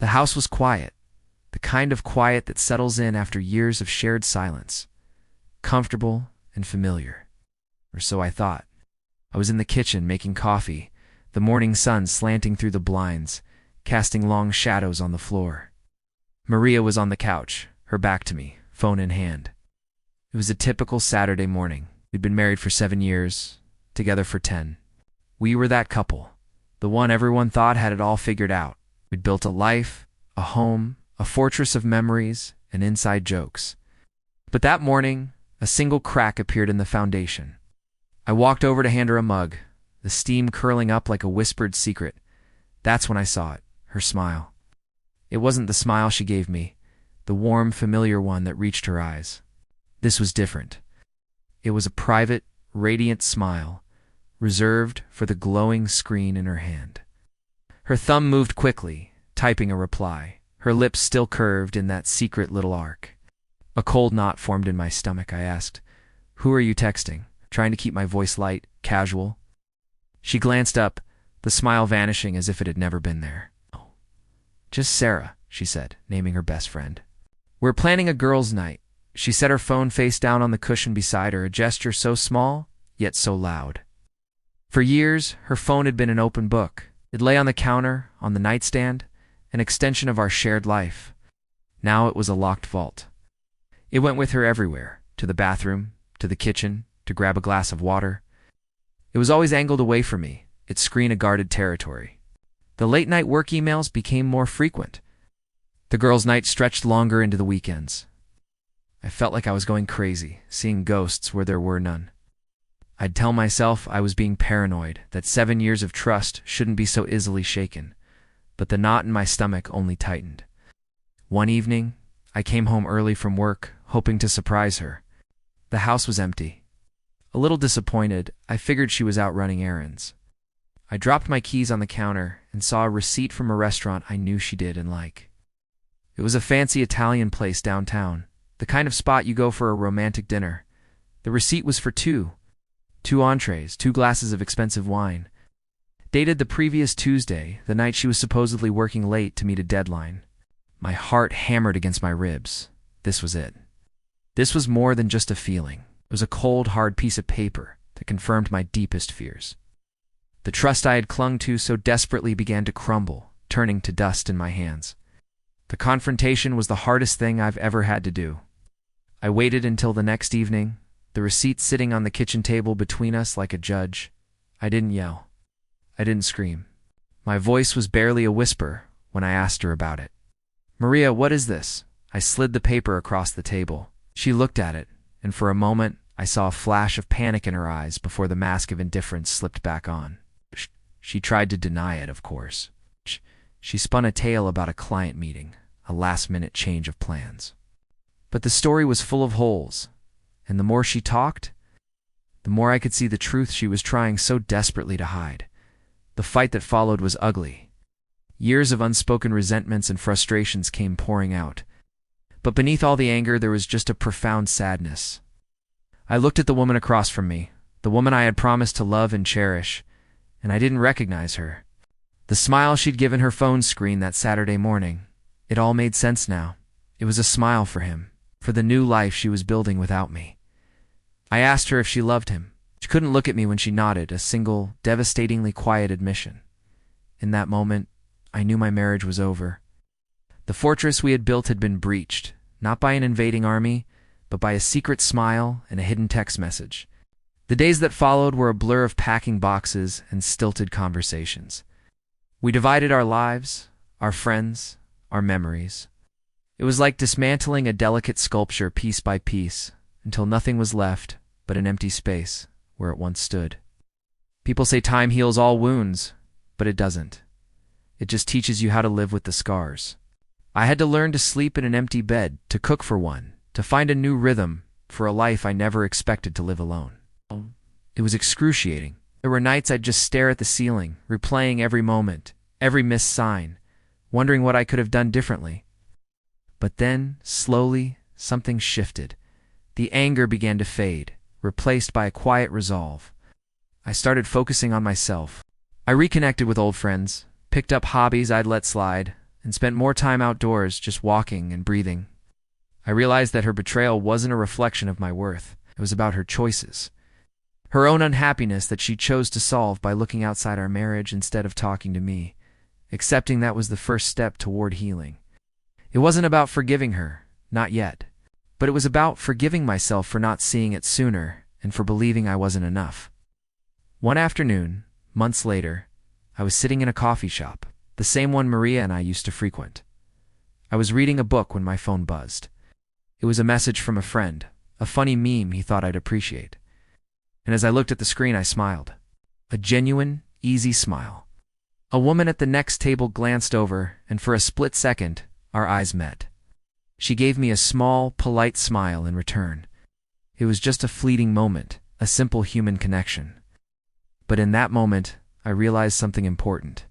The house was quiet, the kind of quiet that settles in after years of shared silence. Comfortable and familiar. Or so I thought. I was in the kitchen making coffee, the morning sun slanting through the blinds, casting long shadows on the floor. Maria was on the couch, her back to me, phone in hand. It was a typical Saturday morning. We'd been married for 7 years, together for 10. We were that couple, the one everyone thought had it all figured out. We'd built a life, a home, a fortress of memories and inside jokes. But that morning, a single crack appeared in the foundation. I walked over to hand her a mug, the steam curling up like a whispered secret. That's when I saw it, her smile. It wasn't the smile she gave me, the warm, familiar one that reached her eyes. This was different. It was a private, radiant smile, reserved for the glowing screen in her hand. Her thumb moved quickly, typing a reply, her lips still curved in that secret little arc. A cold knot formed in my stomach. I asked, "Who are you texting?" trying to keep my voice light, casual. She glanced up, the smile vanishing as if it had never been there. "Oh, just Sarah," she said, naming her best friend. "We're planning a girls' night." She set her phone face down on the cushion beside her, a gesture so small, yet so loud. For years, her phone had been an open book. It lay on the counter, on the nightstand, an extension of our shared life. Now it was a locked vault. It went with her everywhere, to the bathroom, to the kitchen, to grab a glass of water. It was always angled away from me, its screen a guarded territory. The late-night work emails became more frequent. The girls' night stretched longer into the weekends. I felt like I was going crazy, seeing ghosts where there were none. I'd tell myself I was being paranoid, that 7 years of trust shouldn't be so easily shaken. But the knot in my stomach only tightened. One evening, I came home early from work, hoping to surprise her. The house was empty. A little disappointed, I figured she was out running errands. I dropped my keys on the counter and saw a receipt from a restaurant I knew she did and like. It was a fancy Italian place downtown, the kind of spot you go for a romantic dinner. The receipt was for two entrees, 2 glasses of expensive wine. Dated the previous Tuesday, the night she was supposedly working late to meet a deadline. My heart hammered against my ribs. This was it. This was more than just a feeling. It was a cold, hard piece of paper that confirmed my deepest fears. The trust I had clung to so desperately began to crumble, turning to dust in my hands. The confrontation was the hardest thing I've ever had to do. I waited until the next evening, the receipt sitting on the kitchen table between us like a judge. I didn't yell. I didn't scream. My voice was barely a whisper when I asked her about it. "Maria, what is this?" I slid the paper across the table. She looked at it, and for a moment I saw a flash of panic in her eyes before the mask of indifference slipped back on. She tried to deny it, of course. She spun a tale about a client meeting, a last-minute change of plans. But the story was full of holes, and the more she talked, the more I could see the truth she was trying so desperately to hide. The fight that followed was ugly. Years of unspoken resentments and frustrations came pouring out. But beneath all the anger, there was just a profound sadness. I looked at the woman across from me, the woman I had promised to love and cherish, and I didn't recognize her. The smile she'd given her phone screen that Saturday morning, it all made sense now. It was a smile for him, for the new life she was building without me. I asked her if she loved him. She couldn't look at me when she nodded, a single, devastatingly quiet admission. In that moment, I knew my marriage was over. The fortress we had built had been breached, not by an invading army, but by a secret smile and a hidden text message. The days that followed were a blur of packing boxes and stilted conversations. We divided our lives, our friends, our memories. It was like dismantling a delicate sculpture piece by piece, until nothing was left but an empty space where it once stood. People say time heals all wounds, but it doesn't. It just teaches you how to live with the scars. I had to learn to sleep in an empty bed, to cook for one, to find a new rhythm for a life I never expected to live alone. It was excruciating. There were nights I'd just stare at the ceiling, replaying every moment, every missed sign, wondering what I could have done differently. But then, slowly, something shifted. The anger began to fade, replaced by a quiet resolve. I started focusing on myself. I reconnected with old friends, picked up hobbies I'd let slide, and spent more time outdoors just walking and breathing. I realized that her betrayal wasn't a reflection of my worth. It was about her choices. Her own unhappiness that she chose to solve by looking outside our marriage instead of talking to me. Accepting that was the first step toward healing. It wasn't about forgiving her, not yet. But it was about forgiving myself for not seeing it sooner and for believing I wasn't enough. One afternoon, months later, I was sitting in a coffee shop, the same one Maria and I used to frequent. I was reading a book when my phone buzzed. It was a message from a friend, a funny meme he thought I'd appreciate. And as I looked at the screen, I smiled. A genuine, easy smile. A woman at the next table glanced over, and for a split second, our eyes met. She gave me a small, polite smile in return. It was just a fleeting moment, a simple human connection. But in that moment, I realized something important.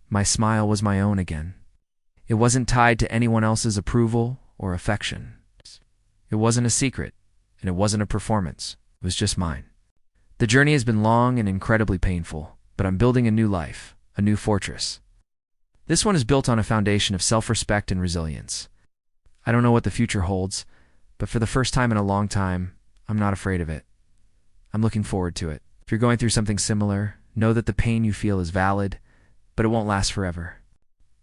My smile was my own again. It wasn't tied to anyone else's approval or affection. It wasn't a secret, and it wasn't a performance. It was just mine. The journey has been long and incredibly painful, but I'm building a new life, a new fortress. This one is built on a foundation of self-respect and resilience. I don't know what the future holds, but for the first time in a long time, I'm not afraid of it. I'm looking forward to it. If you're going through something similar, know that the pain you feel is valid, but it won't last forever.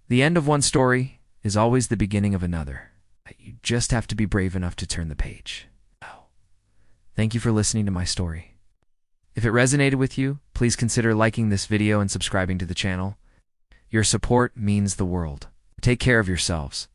The end of one story is always the beginning of another. You just have to be brave enough to turn the page. Thank you for listening to my story. If it resonated with you, please consider liking this video and subscribing to the channel. Your support means the world. Take care of yourselves.